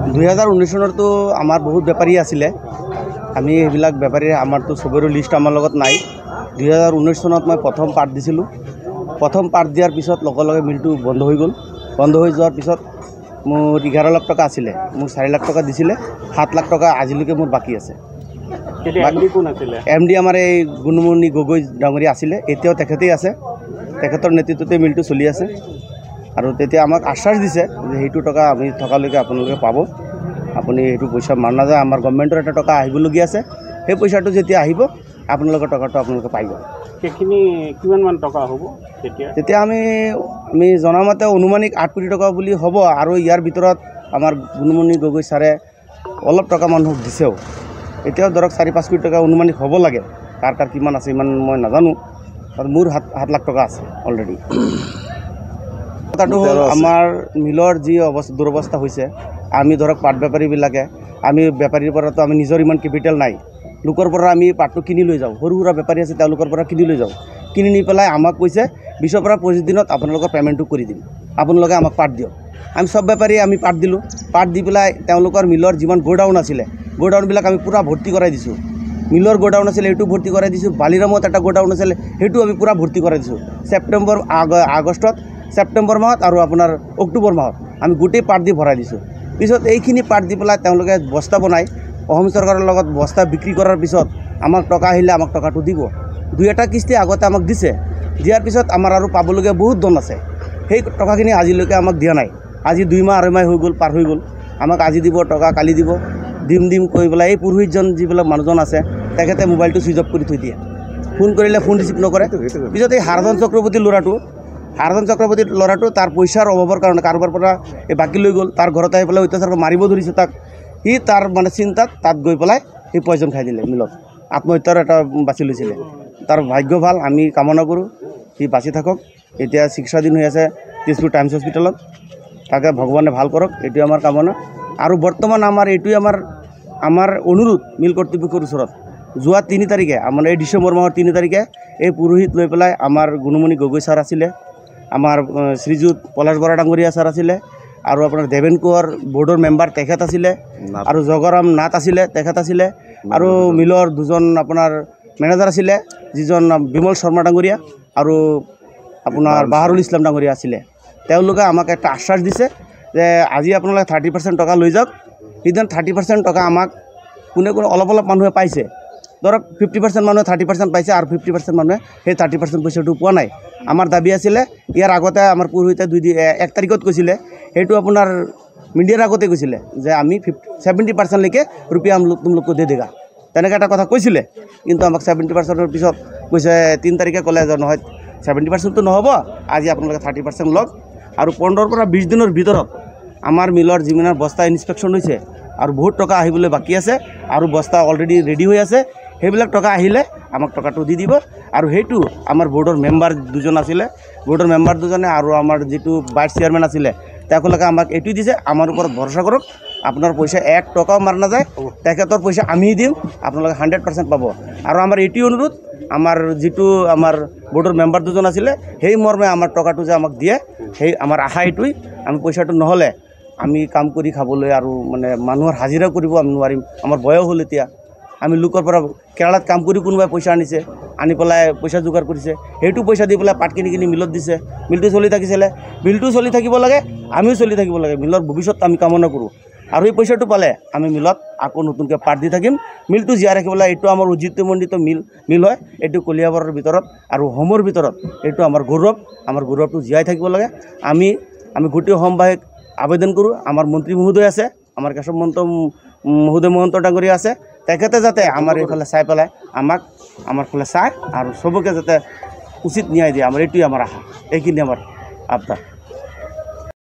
2019 চনতো আমাৰ বহুত বেপাৰী আছিলে আমি এইবিলাক বেপাৰী আমাৰতো সবৰে লিষ্ট আমাৰ লগত নাই 2019 চনত মই প্ৰথম পাৰ্ট দিছিলোঁ প্ৰথম পাৰ্ট দিয়াৰ পিছত লগে লগে মিলটো বন্ধ হৈ গ'ল বন্ধ হৈ যোৱাৰ পিছত মোৰ 11 লাখ টকা আছিলে মোৰ 4 লাখ টকা দিছিলে 7 লাখ টকা আজিলৈকে মোৰ বাকি আছে এমডি কোন আছিল এমডি আমাৰ এই গুণমণি গগৈ ডাঙৰী আছিলে এতিয়াও তেখেতেই আছে তেখেতৰ নেতৃত্বতে মিলটো চলি আছে আৰু তেতিয়া আমাক আশ্বাস দিছে যে সেইটো টকা আমি থকালৈকে আপোনালোকে পাব আপুনি এইটো পইচা মাৰ নাযায় আমাৰ গভৰ্ণমেণ্টৰ এটা টকা আহিবলগীয়া আছে সেই পইচাটো যেতিয়া আহিব আপোনালোকৰ টকাটো আপোনালোকে পাই যাব সেইখিনি কিমানমান টকা হ'ব তেতিয়া আমি জনামতে অনুমানিক 8 কোটি টকা বুলি হ'ব আৰু ইয়াৰ ভিতৰত আমাৰ গুণমণি গগৈ ছাৰে অলপ টকা মানুহক দিছেও এতিয়াও ধৰক 4-5 কোটি টকা অনুমানিক হ'ব লাগে কাৰ কিমান আছে ইমান মই নাজানো আৰু মোৰ 7 লাখ টকা আছে অলৰেডি কথাটো হ'ল আমাৰ মিলৰ যি দুৰৱস্থা হৈছে আমি ধৰক পাট বেপাৰীবিলাকে আমি বেপাৰীৰ পৰাতো আমি নিজৰ ইমান কেপিটেল নাই লোকৰ পৰা আমি পাটটো কিনি লৈ যাওঁ সৰু সুৰা বেপাৰী আছে তেওঁলোকৰ পৰা কিনি লৈ যাওঁ কিনি নি পেলাই আমাক কৈছে 20 পৰা 25 দিনত আপোনালোকৰ পেমেণ্টটো কৰি দিম আপোনালোকে আমাক পাট দিয়ক আমি সব বেপাৰী আমি পাট দিলোঁ পাট দি পেলাই তেওঁলোকৰ মিলৰ যিমান গোডাউন আছিলে গোডাউনবিলাক আমি পুৰা ভৰ্তি কৰাই দিছোঁ মিলৰ গোডাউন আছিলে এইটো ভৰ্তি কৰাই দিছোঁ বালিৰামত এটা গোডাউন আছিলে সেইটো আমি পুৰা ভৰ্তি কৰাই দিছোঁ আগষ্টত ছেপ্টেম্বৰ মাহত আৰু আপোনাৰ অক্টোবৰ মাহত আমি গোটেই পাট দি ভৰাই দিছোঁ পিছত এইখিনি পাট দি পেলাই তেওঁলোকে বস্তা বনাই অসম চৰকাৰৰ লগত বস্তা বিক্ৰী কৰাৰ পিছত আমাক টকা আহিলে আমাক টকাটো দিব 2টা কিস্তি আগতে আমাক দিছে দিয়াৰ পিছত আমাৰ আৰু পাবলগীয়া বহুত ধন আছে সেই টকাখিনি আজিলৈকে আমাক দিয়া নাই আজি 2 মাহ 2.5 মাহ হৈ গ'ল পাৰ হৈ গ'ল আমাক আজি দিব টকা কালি দিব দিম কৈ পেলাই এই পুৰোহিতজন যিবিলাক মানুহজন আছে তেখেতে মোবাইলটো ছুইচ অফ কৰি থৈ দিয়ে ফোন কৰিলে ফোন ৰিচিভ নকৰে পিছত এই হাৰধন চক্ৰৱৰ্তীৰ ল'ৰাটো তাৰ পইচাৰ অভাৱৰ কাৰণে কাৰোবাৰ পৰা এই বাকী লৈ গ'ল তাৰ ঘৰত আহি পেলাই অত্যাচাৰ মাৰিব ধৰিছে তাক সি তাৰ মানে চিন্তাত তাত গৈ পেলাই সি পয়জন খাই দিলে মিলত আত্মহত্যাৰ এটা বাছি লৈছিলে তাৰ ভাগ্য ভাল আমি কামনা কৰোঁ সি বাচি থাকক এতিয়া চিকিৎসাধীন হৈ আছে তেজপুৰ টাইমছ হস্পিটেলত তাকে ভগৱানে ভাল কৰক এইটোৱে আমাৰ কামনা আৰু বৰ্তমান আমাৰ এইটোৱে আমাৰ অনুৰোধ মিল কৰ্তৃপক্ষৰ ওচৰত যোৱা 3 তাৰিখে আমাৰ এই ডিচেম্বৰ মাহৰ 3 তাৰিখে এই পুৰোহিত লৈ পেলাই আমাৰ গুণমণি গগৈ ছাৰ আছিলে আমাৰ শ্ৰীযুত পলাশ বৰা ডাঙৰীয়া ছাৰ আছিলে আৰু আপোনাৰ দেৱেন কোঁৱৰ বোৰ্ডৰ মেম্বাৰ তেখেত আছিলে আৰু জগৰাম নাথ আছিলে তেখেত আছিলে আৰু মিলৰ দুজন আপোনাৰ মেনেজাৰ আছিলে যিজন বিমল শৰ্মা ডাঙৰীয়া আৰু আপোনাৰ বাহাৰুল ইছলাম ডাঙৰীয়া আছিলে তেওঁলোকে আমাক একটা আশ্বাস দিছে যে আজি আপোনালোকে 30% টকা লৈ যাওক সিদিন 30% টকা আমাক কোনে অলপ মানুহে পাইছে ধৰক 50% মানুহে 30% পাইছে আৰু 50% মানুহে সেই 30% পইচাটো পোৱা নাই আমাৰ দাবী আছিলে ইয়াৰ আগতে আমাৰ পুৰোহিতে 1 তাৰিখত কৈছিলে সেইটো আপোনাৰ মিডিয়াৰ আগতে কৈছিলে যে আমি 70% লৈকে रुपया तुम लोग को दे देगा তেনেকৈ এটা কথা কৈছিলে কিন্তু আমাক 70%ৰ পিছত কৈছে 3 তাৰিখে ক'লে যে নহয় 70%টো নহ'ব আজি আপোনালোকে 30% লওক আৰু 15 পৰা 20 দিনৰ ভিতৰত আমাৰ মিলৰ জিমিনাৰ বস্তা ইনস্পেকশ্যন হৈছে আৰু বহুত টকা আহিবলৈ বাকি আছে আৰু বস্তা অলৰেডি ৰেডি হৈ আছে সেইবিলাক টকা আহিলে আমাক টকাটো দি দিব আৰু সেইটো আমাৰ বোৰ্ডৰ মেম্বাৰ দুজন আছিলে বোৰ্ডৰ মেম্বাৰ দুজনে আৰু আমাৰ যিটো ভাইস চেয়াৰম্যান আছিলে তেওঁলোকে আমাক এইটো দিছে আমাৰ ওপৰত ভৰসা কৰক আপোনাৰ পইচা 1 টকাও মাৰ নাযায় তেখেতৰ পইচা আমি দিম আপোনালোকে 100% পাব আৰু আমাৰ এইটো অনুৰোধ আমাৰ যিটো আমাৰ বোৰ্ডৰ মেম্বাৰ দুজন আছিলে সেই মৰ্মে আমাৰ টকাটো যে আমাক দিয়ে সেই আমাৰ আশা এইটোই আমি পইচাটো নহ'লে আমি কাম কৰি খাবলৈ আৰু মানে মানুহৰ হাজিৰা কৰিব আমি নোৱাৰিম আমাৰ বয়স হ'ল এতিয়া আমি লোকৰ পৰা কেৰালাত কাম কৰি কোনোবাই পইচা আনিছে আনি পেলাই পইচা যোগাৰ কৰিছে সেইটো পইচা দি পেলাই পাট কিনি মিলত দিছে মিলটো চলি থাকিছিলে মিলটো চলি থাকিব লাগে আমিও চলি থাকিব লাগে মিলৰ ভৱিষ্যত আমি কামনা কৰোঁ আৰু এই পইচাটো পালে আমি মিলত আকৌ নতুনকৈ পাট দি থাকিম মিলটো জীয়াই ৰাখিবলৈ এইটো আমাৰ ঐতিহ্যমণ্ডিত মিল হয় এইটো কলিয়াবৰৰ ভিতৰত আৰু হোমৰ ভিতৰত এইটো আমাৰ গৌৰৱটো জীয়াই থাকিব লাগে আমি গোটেই অসমবাসীক আবেদন কৰোঁ আমাৰ মন্ত্ৰী মহোদয় আছে আমাৰ কেশৱ মহন্ত ডাঙৰীয়া আছে তেখেতে যাতে আমাৰ এইফালে চাই পেলাই আমাৰ ফালে চাই আৰু চবকে যাতে উচিত ন্যায় দিয়ে আমাৰ এইটোৱে আমাৰ আশা এইখিনি আমাৰ আবদাৰ